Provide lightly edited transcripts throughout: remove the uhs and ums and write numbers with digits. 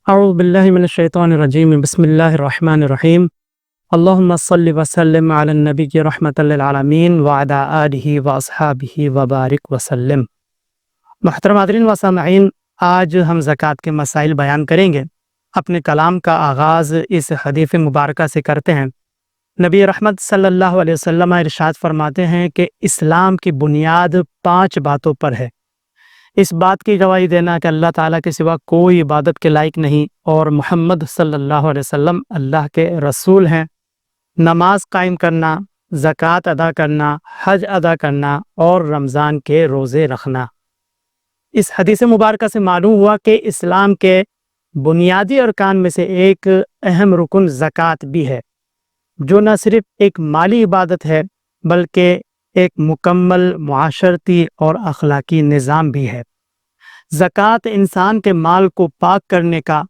اعوذ باللہ من الشیطان الرجیم بسم اللہ الرحمن الرحیم اللہم صلی وسلم علی النبی رحمۃ للعالمین وعلی آلہ واصحابہ وبارک وسلم۔ محترم حاضرین و سامعین، آج ہم زکوٰۃ کے مسائل بیان کریں گے۔ اپنے کلام کا آغاز اس حدیث مبارکہ سے کرتے ہیں۔ نبی رحمت صلی اللہ علیہ وسلم ارشاد فرماتے ہیں کہ اسلام کی بنیاد 5 باتوں پر ہے۔ اس بات کی گواہی دینا کہ اللہ تعالیٰ کے سوا کوئی عبادت کے لائق نہیں اور محمد صلی اللہ علیہ وسلم اللہ کے رسول ہیں، نماز قائم کرنا، زکوٰۃ ادا کرنا، حج ادا کرنا اور رمضان کے روزے رکھنا۔ اس حدیث مبارکہ سے معلوم ہوا کہ اسلام کے بنیادی ارکان میں سے ایک اہم رکن زکوٰۃ بھی ہے، جو نہ صرف ایک مالی عبادت ہے بلکہ ایک مکمل معاشرتی اور اخلاقی نظام بھی ہے۔ زکوٰۃ انسان کے مال کو پاک کرنے کا،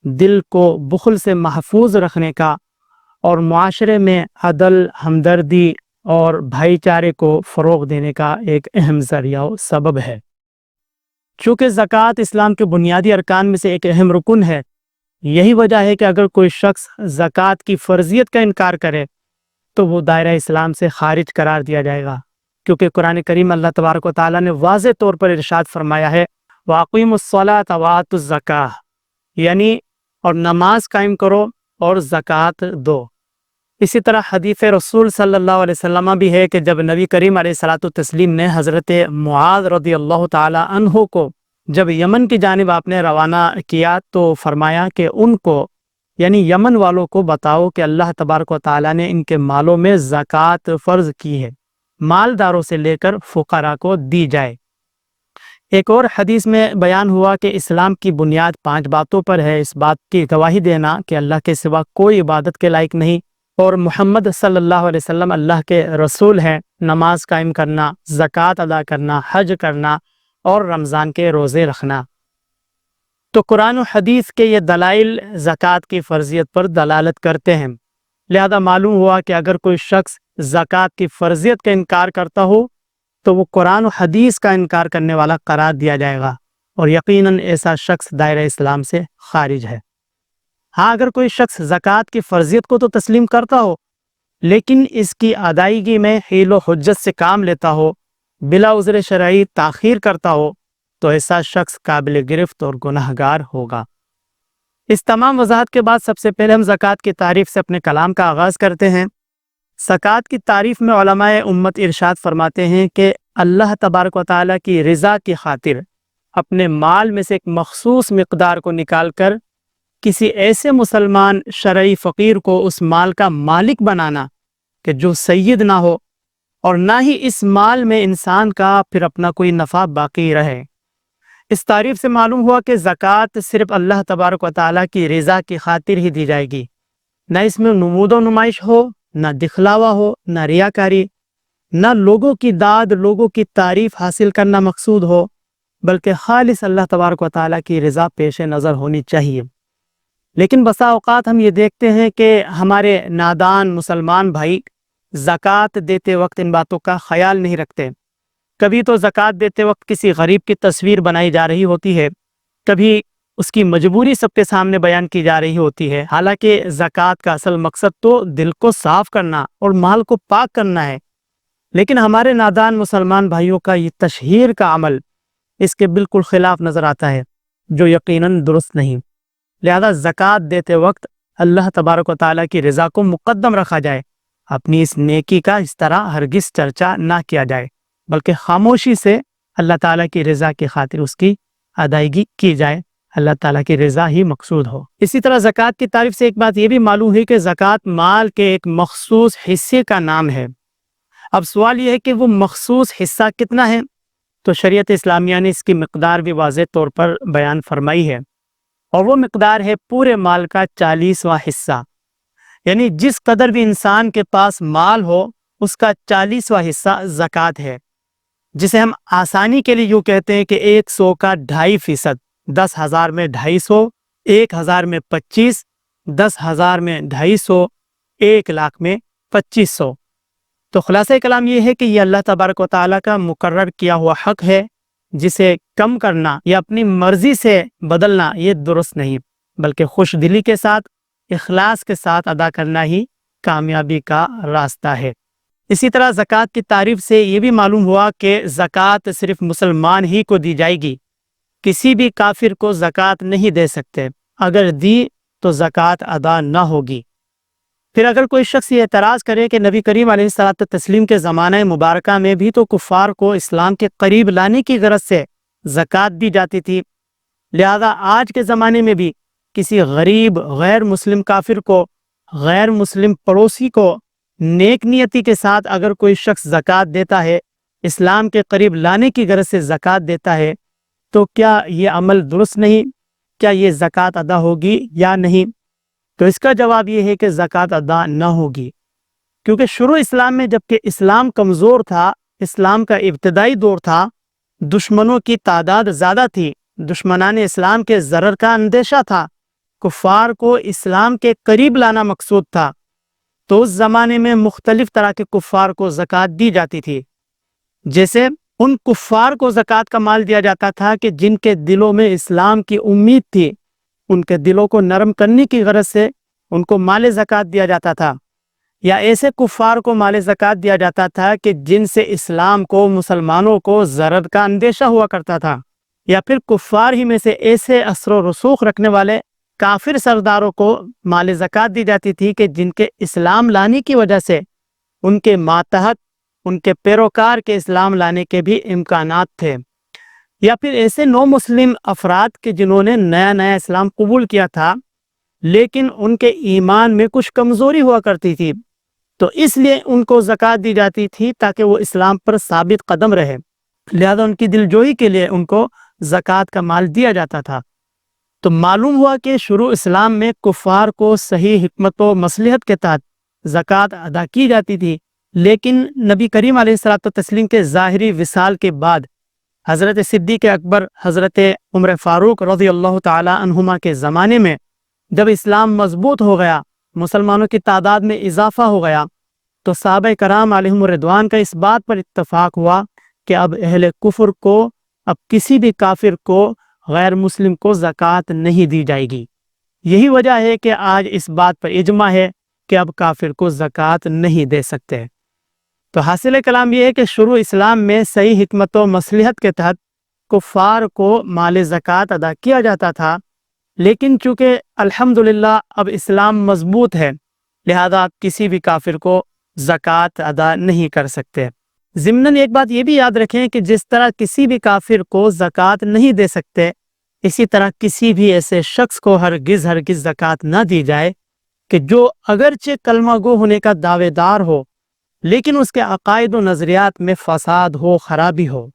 دل کو بخل سے محفوظ رکھنے کا اور معاشرے میں عدل، ہمدردی اور بھائی چارے کو فروغ دینے کا ایک اہم ذریعہ و سبب ہے۔ چونکہ زکوٰۃ اسلام کے بنیادی ارکان میں سے ایک اہم رکن ہے، یہی وجہ ہے کہ اگر کوئی شخص زکوٰۃ کی فرضیت کا انکار کرے تو وہ دائرہ اسلام سے خارج قرار دیا جائے گا، کیونکہ قرآن کریم اللہ تبارک و تعالیٰ نے واضح طور پر ارشاد فرمایا ہے وَأَقِيمُوا الصَّلَاةَ وَآتُوا الزَّكَاةَ، یعنی اور نماز قائم کرو اور زکوٰۃ دو۔ اسی طرح حدیث رسول صلی اللہ علیہ وسلم بھی ہے کہ جب نبی کریم علیہ الصلاۃ والتسلیم نے حضرت معاذ رضی اللہ تعالی عنہ کو جب یمن کی جانب آپ نے روانہ کیا تو فرمایا کہ ان کو یعنی یمن والوں کو بتاؤ کہ اللہ تبارک و تعالیٰ نے ان کے مالوں میں زکوٰۃ فرض کی ہے، مالداروں سے لے کر فقراء کو دی جائے۔ ایک اور حدیث میں بیان ہوا کہ اسلام کی بنیاد 5 باتوں پر ہے۔ اس بات کی گواہی دینا کہ اللہ کے سوا کوئی عبادت کے لائق نہیں اور محمد صلی اللہ علیہ وسلم اللہ کے رسول ہیں، نماز قائم کرنا، زکوٰۃ ادا کرنا، حج کرنا اور رمضان کے روزے رکھنا۔ تو قرآن و حدیث کے یہ دلائل زکوٰۃ کی فرضیت پر دلالت کرتے ہیں، لہذا معلوم ہوا کہ اگر کوئی شخص زکوٰۃ کی فرضیت کا انکار کرتا ہو تو وہ قرآن و حدیث کا انکار کرنے والا قرار دیا جائے گا اور یقیناً ایسا شخص دائرہ اسلام سے خارج ہے۔ ہاں، اگر کوئی شخص زکوٰۃ کی فرضیت کو تو تسلیم کرتا ہو لیکن اس کی ادائیگی میں حیل و حجت سے کام لیتا ہو، بلا عذر شرعی تاخیر کرتا ہو، تو ایسا شخص قابل گرفت اور گناہ گار ہوگا۔ اس تمام وضاحت کے بعد سب سے پہلے ہم زکوٰۃ کی تعریف سے اپنے کلام کا آغاز کرتے ہیں۔ زکوٰۃ کی تعریف میں علماء امت ارشاد فرماتے ہیں کہ اللہ تبارک و تعالیٰ کی رضا کی خاطر اپنے مال میں سے ایک مخصوص مقدار کو نکال کر کسی ایسے مسلمان شرعی فقیر کو اس مال کا مالک بنانا کہ جو سید نہ ہو اور نہ ہی اس مال میں انسان کا پھر اپنا کوئی نفع باقی رہے۔ اس تعریف سے معلوم ہوا کہ زکوٰۃ صرف اللہ تبارک و تعالیٰ کی رضا کی خاطر ہی دی جائے گی، نہ اس میں نمود و نمائش ہو، نہ دکھلاوا ہو، نہ ریاکاری، نہ لوگوں کی داد، لوگوں کی تعریف حاصل کرنا مقصود ہو، بلکہ خالص اللہ تبارک و تعالیٰ کی رضا پیش نظر ہونی چاہیے۔ لیکن بسا اوقات ہم یہ دیکھتے ہیں کہ ہمارے نادان مسلمان بھائی زکوٰۃ دیتے وقت ان باتوں کا خیال نہیں رکھتے۔ کبھی تو زکوٰۃ دیتے وقت کسی غریب کی تصویر بنائی جا رہی ہوتی ہے، کبھی اس کی مجبوری سب کے سامنے بیان کی جا رہی ہوتی ہے، حالانکہ زکوٰۃ کا اصل مقصد تو دل کو صاف کرنا اور مال کو پاک کرنا ہے۔ لیکن ہمارے نادان مسلمان بھائیوں کا یہ تشہیر کا عمل اس کے بالکل خلاف نظر آتا ہے، جو یقیناً درست نہیں۔ لہذا زکوٰۃ دیتے وقت اللہ تبارک و تعالیٰ کی رضا کو مقدم رکھا جائے، اپنی اس نیکی کا اس طرح ہرگز چرچا نہ کیا جائے، بلکہ خاموشی سے اللہ تعالیٰ کی رضا کی خاطر اس کی ادائیگی کی جائے، اللہ تعالیٰ کی رضا ہی مقصود ہو۔ اسی طرح زکوٰۃ کی تعریف سے ایک بات یہ بھی معلوم ہوئی کہ زکوٰۃ مال کے ایک مخصوص حصے کا نام ہے۔ اب سوال یہ ہے کہ وہ مخصوص حصہ کتنا ہے؟ تو شریعت اسلامیہ نے اس کی مقدار بھی واضح طور پر بیان فرمائی ہے، اور وہ مقدار ہے پورے مال کا 40واں حصہ، یعنی جس قدر بھی انسان کے پاس مال ہو اس کا 40واں حصہ زکوٰۃ ہے، جسے ہم آسانی کے لیے یوں کہتے ہیں کہ 100 کا 2.5%، 10,000 میں 250، 1,000 میں 25، 10,000 میں 250، 1,00,000 میں 2500۔ تو خلاصہ کلام یہ ہے کہ یہ اللہ تبارک و تعالیٰ کا مقرر کیا ہوا حق ہے، جسے کم کرنا یا اپنی مرضی سے بدلنا یہ درست نہیں۔ بلکہ خوش دلی کے ساتھ، اخلاص کے ساتھ ادا کرنا ہی کامیابی کا راستہ ہے۔ اسی طرح زکوٰۃ کی تعریف سے یہ بھی معلوم ہوا کہ زکوٰۃ صرف مسلمان ہی کو دی جائے گی، کسی بھی کافر کو زکوٰۃ نہیں دے سکتے، اگر دی تو زکوٰۃ ادا نہ ہوگی۔ پھر اگر کوئی شخص یہ اعتراض کرے کہ نبی کریم علیہ الصلوۃ والتسلیم کے زمانہ مبارکہ میں بھی تو کفار کو اسلام کے قریب لانے کی غرض سے زکوٰۃ دی جاتی تھی، لہذا آج کے زمانے میں بھی کسی غریب غیر مسلم کافر کو، غیر مسلم پڑوسی کو نیک نیتی کے ساتھ اگر کوئی شخص زکوٰۃ دیتا ہے، اسلام کے قریب لانے کی غرض سے زکوٰۃ دیتا ہے، تو کیا یہ عمل درست نہیں؟ کیا یہ زکوٰۃ ادا ہوگی یا نہیں؟ تو اس کا جواب یہ ہے کہ زکوٰۃ ادا نہ ہوگی، کیونکہ شروع اسلام میں جبکہ اسلام کمزور تھا، اسلام کا ابتدائی دور تھا، دشمنوں کی تعداد زیادہ تھی، دشمنان اسلام کے ضرر کا اندیشہ تھا، کفار کو اسلام کے قریب لانا مقصود تھا، تو اس زمانے میں مختلف طرح کے کفار کو زکوٰۃ دی جاتی تھی۔ جیسے ان کفار کو زکوٰۃ کا مال دیا جاتا تھا کہ جن کے دلوں میں اسلام کی امید تھی، ان کے دلوں کو نرم کرنے کی غرض سے ان کو مال زکوٰۃ دیا جاتا تھا، یا ایسے کفار کو مال زکوٰۃ دیا جاتا تھا کہ جن سے اسلام کو، مسلمانوں کو ضرر کا اندیشہ ہوا کرتا تھا، یا پھر کفار ہی میں سے ایسے اثر و رسوخ رکھنے والے کافر سرداروں کو مال زکوٰۃ دی جاتی تھی کہ جن کے اسلام لانے کی وجہ سے ان کے ماتحت، ان کے پیروکار کے اسلام لانے کے بھی امکانات تھے، یا پھر ایسے نو مسلم افراد کہ جنہوں نے نیا نیا اسلام قبول کیا تھا لیکن ان کے ایمان میں کچھ کمزوری ہوا کرتی تھی، تو اس لیے ان کو زکوٰۃ دی جاتی تھی تاکہ وہ اسلام پر ثابت قدم رہے، لہذا ان کی دلجوئی کے لیے ان کو زکوٰۃ کا مال دیا جاتا تھا۔ تو معلوم ہوا کہ شروع اسلام میں کفار کو صحیح حکمت و مصلحت کے تحت زکوٰۃ ادا کی جاتی تھی، لیکن نبی کریم علیہ الصلوۃ والتسلیم کے ظاہری وصال کے بعد حضرت صدیق اکبر، حضرت عمر فاروق رضی اللہ تعالی عنہما کے زمانے میں جب اسلام مضبوط ہو گیا، مسلمانوں کی تعداد میں اضافہ ہو گیا، تو صحابہ کرام علیہم الرضوان کا اس بات پر اتفاق ہوا کہ اب اہل کفر کو، اب کسی بھی کافر کو، غیر مسلم کو زکوٰۃ نہیں دی جائے گی۔ یہی وجہ ہے کہ آج اس بات پر اجماع ہے کہ اب کافر کو زکوٰۃ نہیں دے سکتے۔ تو حاصل کلام یہ ہے کہ شروع اسلام میں صحیح حکمت و مصلحت کے تحت کفار کو مال زکوٰۃ ادا کیا جاتا تھا، لیکن چونکہ الحمدللہ اب اسلام مضبوط ہے، لہذا کسی بھی کافر کو زکوٰۃ ادا نہیں کر سکتے۔ ضمناً ایک بات یہ بھی یاد رکھیں کہ جس طرح کسی بھی کافر کو زکوٰۃ نہیں دے سکتے، اسی طرح کسی بھی ایسے شخص کو ہرگز زکوٰۃ نہ دی جائے کہ جو اگرچہ کلمہ گو ہونے کا دعوے دار ہو لیکن اس کے عقائد و نظریات میں فساد ہو، خرابی ہو،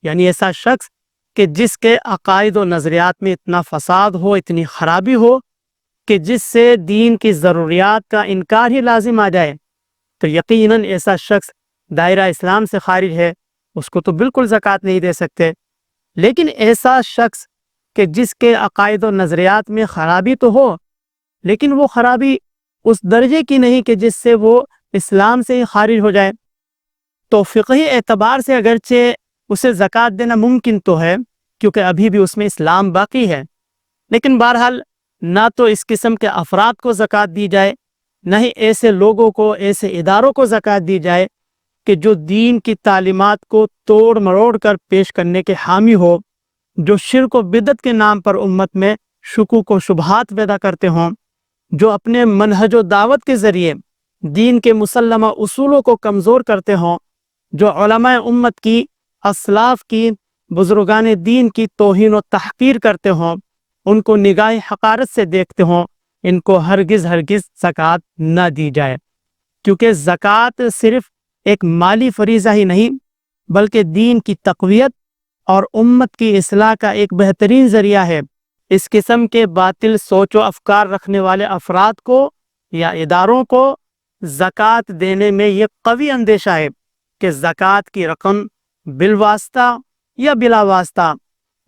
یعنی ایسا شخص کہ جس کے عقائد و نظریات میں اتنا فساد ہو، اتنی خرابی ہو کہ جس سے دین کی ضروریات کا انکار ہی لازم آ جائے، تو یقیناً ایسا شخص دائرہ اسلام سے خارج ہے، اس کو تو بالکل زکوٰۃ نہیں دے سکتے۔ لیکن ایسا شخص کہ جس کے عقائد و نظریات میں خرابی تو ہو لیکن وہ خرابی اس درجے کی نہیں کہ جس سے وہ اسلام سے ہی خارج ہو جائے، تو فقہی اعتبار سے اگرچہ اسے زکوٰۃ دینا ممکن تو ہے کیونکہ ابھی بھی اس میں اسلام باقی ہے، لیکن بہرحال نہ تو اس قسم کے افراد کو زکوٰۃ دی جائے، نہ ہی ایسے لوگوں کو، ایسے اداروں کو زکوٰۃ دی جائے کہ جو دین کی تعلیمات کو توڑ مروڑ کر پیش کرنے کے حامی ہو، جو شرک و بدعت کے نام پر امت میں شکوک و شبہات پیدا کرتے ہوں، جو اپنے منہج و دعوت کے ذریعے دین کے مسلمہ اصولوں کو کمزور کرتے ہوں، جو علماء امت کی، اسلاف کی، بزرگان دین کی توہین و تحقیر کرتے ہوں، ان کو نگاہ حقارت سے دیکھتے ہوں، ان کو ہرگز زکوٰۃ نہ دی جائے، کیونکہ زکوٰۃ صرف ایک مالی فریضہ ہی نہیں بلکہ دین کی تقویت اور امت کی اصلاح کا ایک بہترین ذریعہ ہے۔ اس قسم کے باطل سوچ و افکار رکھنے والے افراد کو یا اداروں کو زکوٰۃ دینے میں یہ قوی اندیشہ ہے کہ زکوٰۃ کی رقم بالواسطہ یا بلا واسطہ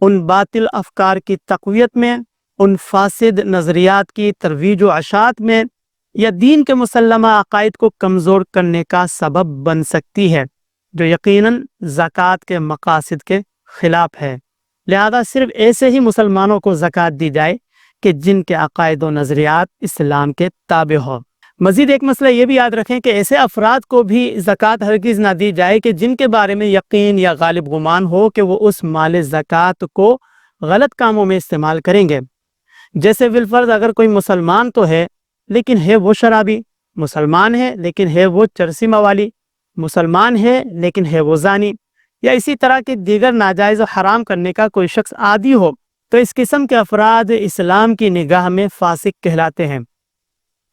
ان باطل افکار کی تقویت میں، ان فاسد نظریات کی ترویج و اشاعت میں، یا دین کے مسلمہ عقائد کو کمزور کرنے کا سبب بن سکتی ہے، جو یقیناً زکوٰۃ کے مقاصد کے خلاف ہے۔ لہذا صرف ایسے ہی مسلمانوں کو زکوٰۃ دی جائے کہ جن کے عقائد و نظریات اسلام کے تابع ہو۔ مزید ایک مسئلہ یہ بھی یاد رکھیں کہ ایسے افراد کو بھی زکوٰۃ ہرگز نہ دی جائے کہ جن کے بارے میں یقین یا غالب گمان ہو کہ وہ اس مال زکوٰۃ کو غلط کاموں میں استعمال کریں گے۔ جیسے بالفرض اگر کوئی مسلمان تو ہے لیکن ہے وہ شرابی، مسلمان ہے لیکن ہے وہ چرسی موالی، مسلمان ہے لیکن ہے وہ زانی، یا اسی طرح کے دیگر ناجائز و حرام کرنے کا کوئی شخص عادی ہو، تو اس قسم کے افراد اسلام کی نگاہ میں فاسق کہلاتے ہیں۔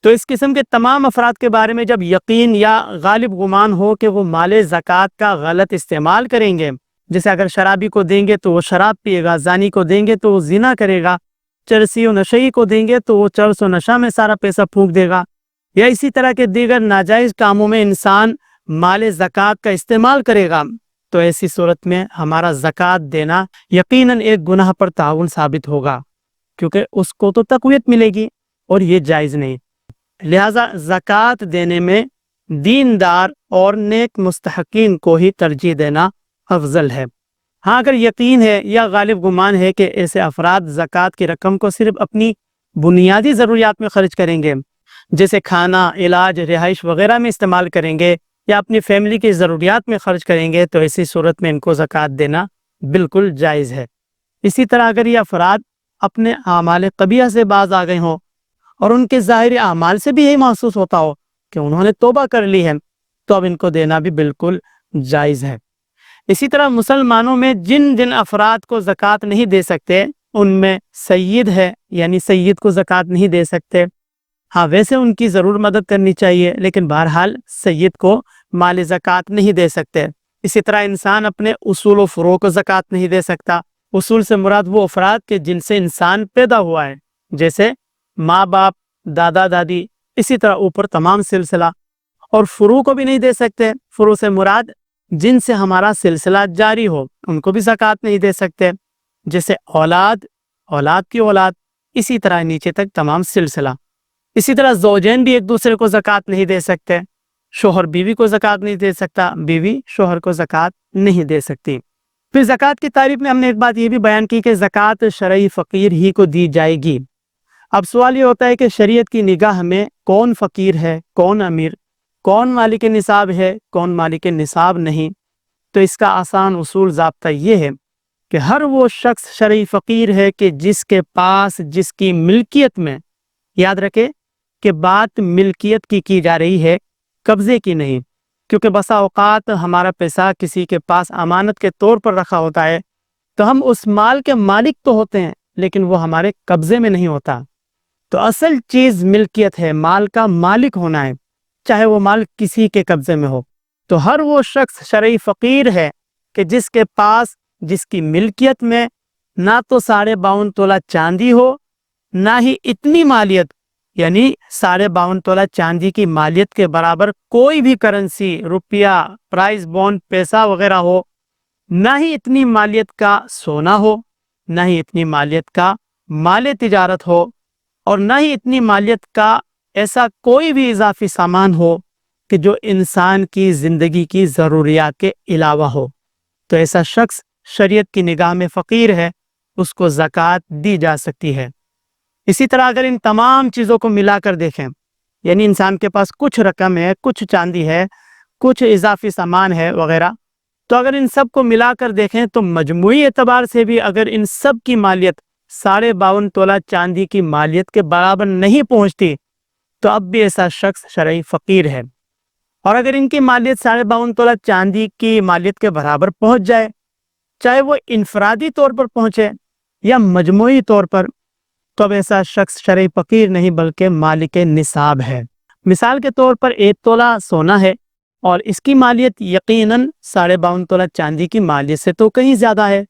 تو اس قسم کے تمام افراد کے بارے میں جب یقین یا غالب گمان ہو کہ وہ مال زکوٰۃ کا غلط استعمال کریں گے، جیسے اگر شرابی کو دیں گے تو وہ شراب پیے گا، زانی کو دیں گے تو وہ زنا کرے گا، چرسی و نشئی کو دیں گے تو وہ چرس و نشہ میں سارا پیسہ پھونک دے گا، یا اسی طرح کے دیگر ناجائز کاموں میں انسان مال زکوٰۃ کا استعمال کرے گا، تو ایسی صورت میں ہمارا زکوٰۃ دینا یقیناً ایک گناہ پر تعاون ثابت ہوگا، کیونکہ اس کو تو تقویت ملے گی اور یہ جائز نہیں۔ لہٰذا زکوٰۃ دینے میں دیندار اور نیک مستحقین کو ہی ترجیح دینا افضل ہے۔ ہاں اگر یقین ہے یا غالب گمان ہے کہ ایسے افراد زکوٰۃ کی رقم کو صرف اپنی بنیادی ضروریات میں خرچ کریں گے، جیسے کھانا، علاج، رہائش وغیرہ میں استعمال کریں گے، یا اپنی فیملی کی ضروریات میں خرچ کریں گے، تو ایسی صورت میں ان کو زکوٰۃ دینا بالکل جائز ہے۔ اسی طرح اگر یہ افراد اپنے اعمال قبیحہ سے باز آ گئے ہوں اور ان کے ظاہری اعمال سے بھی یہی محسوس ہوتا ہو کہ انہوں نے توبہ کر لی ہے، تو اب ان کو دینا بھی بالکل جائز ہے۔ اسی طرح مسلمانوں میں جن جن افراد کو زکوٰۃ نہیں دے سکتے ان میں سید ہے، یعنی سید کو زکوٰۃ نہیں دے سکتے۔ ہاں ویسے ان کی ضرور مدد کرنی چاہیے، لیکن بہرحال سید کو مال زکوٰۃ نہیں دے سکتے۔ اسی طرح انسان اپنے اصول و فروع کو زکوٰۃ نہیں دے سکتا۔ اصول سے مراد وہ افراد کے جن سے انسان پیدا ہوا ہے، جیسے ماں باپ، دادا دادی، اسی طرح اوپر تمام سلسلہ۔ اور فروع کو بھی نہیں دے سکتے۔ فروع سے مراد جن سے ہمارا سلسلہ جاری ہو، ان کو بھی زکوٰۃ نہیں دے سکتے، جیسے اولاد، اولاد کی اولاد، اسی طرح نیچے تک تمام سلسلہ۔ اسی طرح زوجین بھی ایک دوسرے کو زکوٰۃ نہیں دے سکتے۔ شوہر بیوی کو زکوٰۃ نہیں دے سکتا، بیوی شوہر کو زکوٰۃ نہیں دے سکتی۔ پھر زکوٰۃ کی تعریف میں ہم نے ایک بات یہ بھی بیان کی کہ زکوٰۃ شرعی فقیر ہی کو دی جائے گی۔ اب سوال یہ ہوتا ہے کہ شریعت کی نگاہ میں کون فقیر ہے، کون امیر، کون مالک نصاب ہے، کون مالک نصاب نہیں؟ تو اس کا آسان اصول ضابطہ یہ ہے کہ ہر وہ شخص شرعی فقیر ہے کہ جس کے پاس، جس کی ملکیت میں، یاد رکھے کہ بات ملکیت کی جا رہی ہے، قبضے کی نہیں، کیونکہ بسا اوقات ہمارا پیسہ کسی کے پاس امانت کے طور پر رکھا ہوتا ہے، تو ہم اس مال کے مالک تو ہوتے ہیں لیکن وہ ہمارے قبضے میں نہیں ہوتا۔ تو اصل چیز ملکیت ہے، مال کا مالک ہونا ہے، چاہے وہ مال کسی کے قبضے میں ہو۔ تو ہر وہ شخص شرعی فقیر ہے کہ جس کے پاس، جس کی ملکیت میں نہ تو 52.5 تولہ چاندی ہو، نہ ہی اتنی مالیت، یعنی 52.5 تولہ چاندی کی مالیت کے برابر کوئی بھی کرنسی، روپیہ، پرائز بونڈ، پیسہ وغیرہ ہو، نہ ہی اتنی مالیت کا سونا ہو، نہ ہی اتنی مالیت کا مال تجارت ہو، اور نہ ہی اتنی مالیت کا ایسا کوئی بھی اضافی سامان ہو کہ جو انسان کی زندگی کی ضروریات کے علاوہ ہو، تو ایسا شخص شریعت کی نگاہ میں فقیر ہے، اس کو زکوٰۃ دی جا سکتی ہے۔ اسی طرح اگر ان تمام چیزوں کو ملا کر دیکھیں، یعنی انسان کے پاس کچھ رقم ہے، کچھ چاندی ہے، کچھ اضافی سامان ہے وغیرہ، تو اگر ان سب کو ملا کر دیکھیں تو مجموعی اعتبار سے بھی اگر ان سب کی مالیت 52.5 تولہ چاندی کی مالیت کے برابر نہیں پہنچتی تو اب بھی ایسا شخص شرعی فقیر ہے۔ اور اگر ان کی مالیت 52.5 تولہ چاندی کی مالیت کے برابر پہنچ جائے، چاہے وہ انفرادی طور پر پہنچے یا مجموعی طور پر، تو اب ایسا شخص شرعی فقیر نہیں بلکہ مالک نصاب ہے۔ مثال کے طور پر 1 تولہ سونا ہے اور اس کی مالیت یقیناً 52.5 تولہ چاندی کی مالیت سے تو کہیں زیادہ ہے۔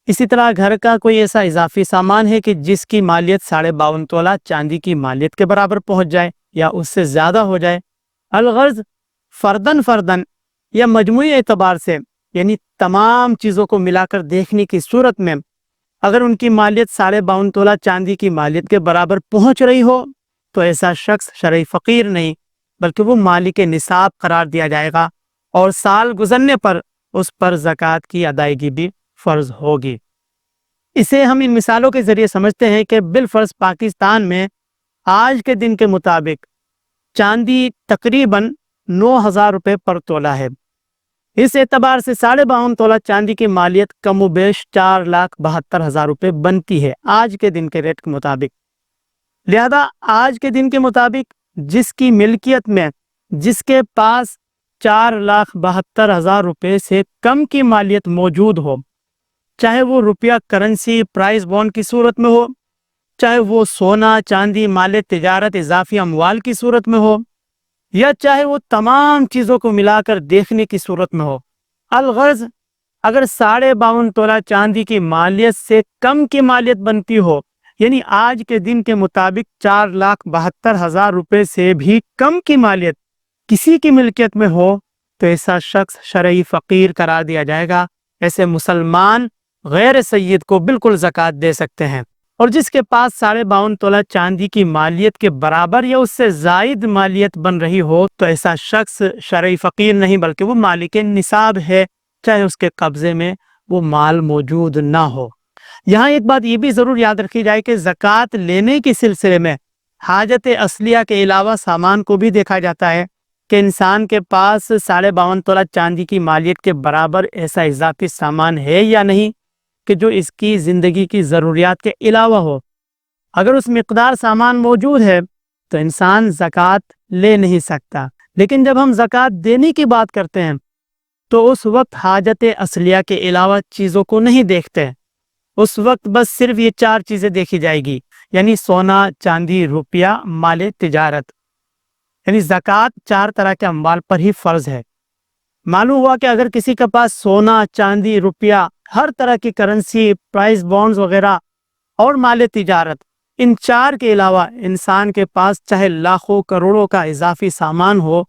اسی طرح گھر کا کوئی ایسا اضافی سامان ہے کہ جس کی مالیت 52.5 تولہ چاندی کی مالیت کے برابر پہنچ جائے یا اس سے زیادہ ہو جائے۔ الغرض فردن یا مجموعی اعتبار سے، یعنی تمام چیزوں کو ملا کر دیکھنے کی صورت میں اگر ان کی مالیت 52.5 تولہ چاندی کی مالیت کے برابر پہنچ رہی ہو تو ایسا شخص شرعی فقیر نہیں بلکہ وہ مالک نصاب قرار دیا جائے گا، اور سال گزرنے پر اس پر زکوٰۃ کی ادائیگی بھی فرض ہوگی۔ اسے ہم ان مثالوں کے ذریعے سمجھتے ہیں کہ بالفرض پاکستان میں آج کے دن کے مطابق چاندی تقریباً 9,000 روپے پر تولہ ہے۔ اس اعتبار سے 52.5 تولہ چاندی کی مالیت کم و بیش 4,72,000 روپے بنتی ہے آج کے دن کے ریٹ کے مطابق۔ لہذا آج کے دن کے مطابق جس کی ملکیت میں جس کے پاس 4,72,000 روپے سے کم کی مالیت موجود ہو، چاہے وہ روپیہ کرنسی پرائز بانڈ کی صورت میں ہو، چاہے وہ سونا چاندی مال تجارت اضافی اموال کی صورت میں ہو، یا چاہے وہ تمام چیزوں کو ملا کر دیکھنے کی صورت میں ہو، الغرض اگر 52.5 تولہ چاندی کی مالیت سے کم کی مالیت بنتی ہو، یعنی آج کے دن کے مطابق 4,72,000 روپے سے بھی کم کی مالیت کسی کی ملکیت میں ہو، تو ایسا شخص شرعی فقیر قرار دیا جائے گا۔ ایسے مسلمان غیر سید کو بالکل زکوٰۃ دے سکتے ہیں، اور جس کے پاس 52.5 تولہ چاندی کی مالیت کے برابر یا اس سے زائد مالیت بن رہی ہو، تو ایسا شخص شرعی فقیر نہیں بلکہ وہ مالک نصاب ہے، چاہے اس کے قبضے میں وہ مال موجود نہ ہو۔ یہاں ایک بات یہ بھی ضرور یاد رکھی جائے کہ زکوٰۃ لینے کے سلسلے میں حاجت اصلیہ کے علاوہ سامان کو بھی دیکھا جاتا ہے کہ انسان کے پاس 52.5 تولہ چاندی کی مالیت کے برابر ایسا اضافی سامان ہے یا نہیں کہ جو اس کی زندگی کی ضروریات کے علاوہ ہو۔ اگر اس مقدار سامان موجود ہے تو انسان زکوٰۃ لے نہیں سکتا، لیکن جب ہم زکوٰۃ دینے کی بات کرتے ہیں تو اس وقت حاجت اصلیہ کے علاوہ چیزوں کو نہیں دیکھتے، اس وقت بس صرف یہ 4 چیزیں دیکھی جائے گی، یعنی سونا چاندی روپیہ مال تجارت، یعنی زکوٰۃ 4 طرح کے اموال پر ہی فرض ہے۔ معلوم ہوا کہ اگر کسی کے پاس سونا چاندی روپیہ ہر طرح کی کرنسی پرائز بانڈز وغیرہ اور مال تجارت، ان 4 کے علاوہ انسان کے پاس چاہے لاکھوں کروڑوں کا اضافی سامان ہو،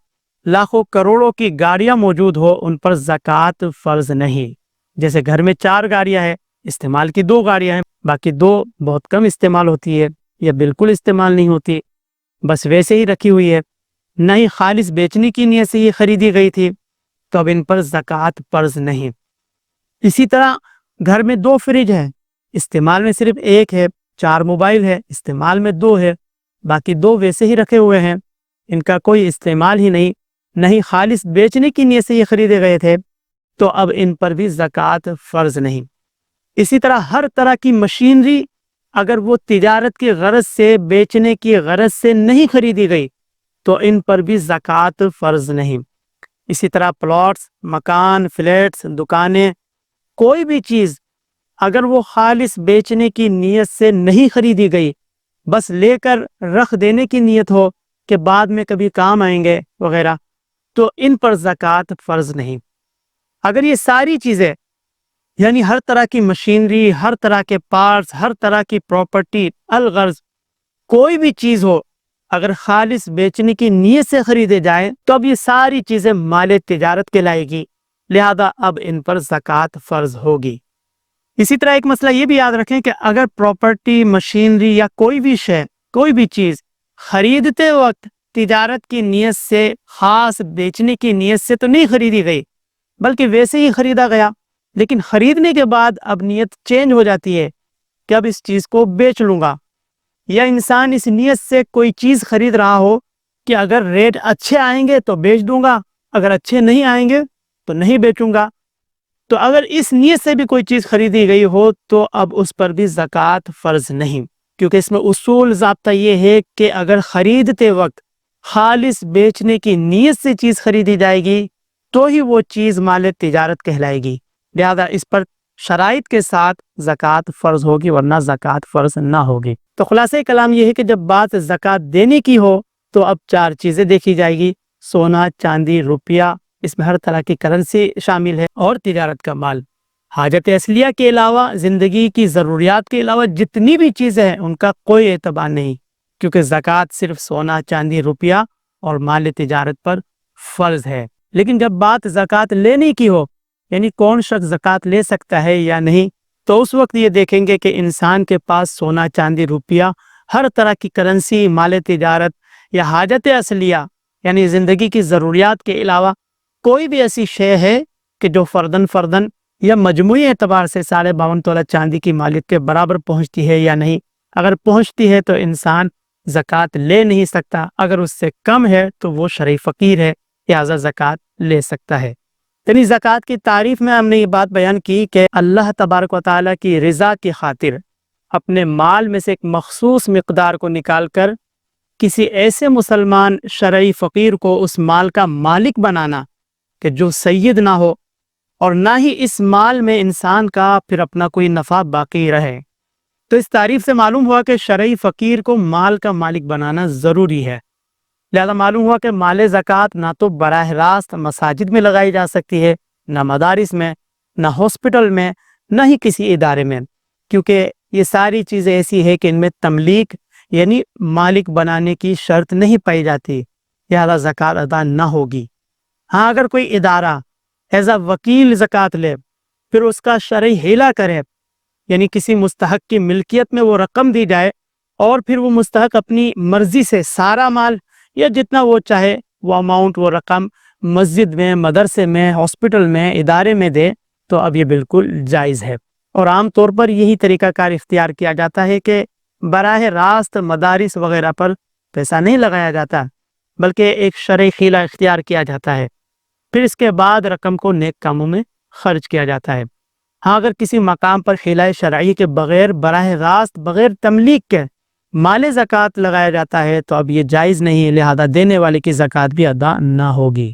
لاکھوں کروڑوں کی گاڑیاں موجود ہو، ان پر زکوٰۃ فرض نہیں۔ جیسے گھر میں 4 گاڑیاں ہیں، استعمال کی 2 گاڑیاں ہیں، باقی 2 بہت کم استعمال ہوتی ہے یا بالکل استعمال نہیں ہوتی، بس ویسے ہی رکھی ہوئی ہے، نہ ہی خالص بیچنے کی نیت سے یہ خریدی گئی تھی، تو اب ان پر زکوٰۃ فرض نہیں۔ اسی طرح گھر میں 2 فریج ہیں، استعمال میں صرف 1 ہے، 4 موبائل ہے، استعمال میں 2 ہے، باقی 2 ویسے ہی رکھے ہوئے ہیں، ان کا کوئی استعمال ہی نہیں، نہ ہی خالص بیچنے کی نیت سے یہ خریدے گئے تھے، تو اب ان پر بھی زکوٰۃ فرض نہیں۔ اسی طرح ہر طرح کی مشینری اگر وہ تجارت کی غرض سے بیچنے کی غرض سے نہیں خریدی گئی تو ان پر بھی زکوٰۃ فرض نہیں۔ اسی طرح پلاٹس، مکان، فلیٹس، دکانیں، کوئی بھی چیز اگر وہ خالص بیچنے کی نیت سے نہیں خریدی گئی، بس لے کر رکھ دینے کی نیت ہو کہ بعد میں کبھی کام آئیں گے وغیرہ، تو ان پر زکوٰۃ فرض نہیں۔ اگر یہ ساری چیزیں یعنی ہر طرح کی مشینری، ہر طرح کے پارٹس، ہر طرح کی پراپرٹی، الغرض کوئی بھی چیز ہو، اگر خالص بیچنے کی نیت سے خریدے جائیں تو اب یہ ساری چیزیں مال تجارت کہلائے گی، لہذا اب ان پر زکوٰۃ فرض ہوگی۔ اسی طرح ایک مسئلہ یہ بھی یاد رکھیں کہ اگر پراپرٹی، مشینری یا کوئی بھی شے، کوئی بھی چیز خریدتے وقت تجارت کی نیت سے، خاص بیچنے کی نیت سے تو نہیں خریدی گئی بلکہ ویسے ہی خریدا گیا، لیکن خریدنے کے بعد اب نیت چینج ہو جاتی ہے کہ اب اس چیز کو بیچ لوں گا، یا انسان اس نیت سے کوئی چیز خرید رہا ہو کہ اگر ریٹ اچھے آئیں گے تو بیچ دوں گا، اگر اچھے نہیں آئیں گے تو نہیں بیچوں گا، تو اگر اس نیت سے بھی کوئی چیز خریدی گئی ہو تو اب اس پر بھی زکوٰۃ فرض نہیں، کیونکہ اس میں اصول ضابطہ یہ ہے کہ اگر خریدتے وقت خالص بیچنے کی نیت سے چیز خریدی جائے گی تو ہی وہ چیز مال تجارت کہلائے گی، لہذا اس پر شرائط کے ساتھ زکوٰۃ فرض ہوگی، ورنہ زکوٰۃ فرض نہ ہوگی۔ تو خلاصہ کلام یہ ہے کہ جب بات زکوٰۃ دینے کی ہو تو اب 4 چیزیں دیکھی جائے گی، سونا چاندی روپیہ، اس میں ہر طرح کی کرنسی شامل ہے، اور تجارت کا مال۔ حاجت اصلیہ کے علاوہ، زندگی کی ضروریات کے علاوہ جتنی بھی چیزیں ہیں ان کا کوئی اعتبار نہیں، کیونکہ زکوٰۃ صرف سونا چاندی روپیہ اور مال تجارت پر فرض ہے۔ لیکن جب بات زکوٰۃ لینے کی ہو، یعنی کون شخص زکوٰۃ لے سکتا ہے یا نہیں، تو اس وقت یہ دیکھیں گے کہ انسان کے پاس سونا چاندی روپیہ، ہر طرح کی کرنسی، مال تجارت یا حاجت اصلیہ یعنی زندگی کی ضروریات کے علاوہ کوئی بھی ایسی شے ہے کہ جو فرداً یا مجموعی اعتبار سے 52.5 تولہ چاندی کی مالیت کے برابر پہنچتی ہے یا نہیں۔ اگر پہنچتی ہے تو انسان زکوٰۃ لے نہیں سکتا، اگر اس سے کم ہے تو وہ شرعی فقیر ہے، لہٰذا زکوٰۃ لے سکتا ہے۔ یعنی زکوٰۃ کی تعریف میں ہم نے یہ بات بیان کی کہ اللہ تبارک و تعالیٰ کی رضا کی خاطر اپنے مال میں سے ایک مخصوص مقدار کو نکال کر کسی ایسے مسلمان شرعی فقیر کو اس مال کا مالک بنانا کہ جو سید نہ ہو، اور نہ ہی اس مال میں انسان کا پھر اپنا کوئی نفع باقی رہے۔ تو اس تعریف سے معلوم ہوا کہ شرعی فقیر کو مال کا مالک بنانا ضروری ہے۔ لہذا معلوم ہوا کہ مال زکوٰۃ نہ تو براہ راست مساجد میں لگائی جا سکتی ہے، نہ مدارس میں، نہ ہاسپٹل میں، نہ ہی کسی ادارے میں، کیونکہ یہ ساری چیزیں ایسی ہے کہ ان میں تملیک یعنی مالک بنانے کی شرط نہیں پائی جاتی، لہذا زکوٰۃ ادا نہ ہوگی۔ ہاں اگر کوئی ادارہ ایز اے وکیل زکوٰۃ لے، پھر اس کا شرعی ہیلا کرے، یعنی کسی مستحق کی ملکیت میں وہ رقم دی جائے اور پھر وہ مستحق اپنی مرضی سے سارا مال یا جتنا وہ چاہے وہ اماؤنٹ، وہ رقم مسجد میں، مدرسے میں، ہاسپٹل میں، ادارے میں دے، تو اب یہ بالکل جائز ہے۔ اور عام طور پر یہی طریقہ کار اختیار کیا جاتا ہے کہ براہ راست مدارس وغیرہ پر پیسہ نہیں لگایا جاتا، بلکہ ایک شرعی حیلہ اختیار کیا جاتا ہے، پھر اس کے بعد رقم کو نیک کاموں میں خرچ کیا جاتا ہے۔ ہاں اگر کسی مقام پر حیلہ شرعی کے بغیر براہ راست بغیر تملیک کے مال زکوٰۃ لگایا جاتا ہے تو اب یہ جائز نہیں ہے، لہذا دینے والے کی زکوٰۃ بھی ادا نہ ہوگی۔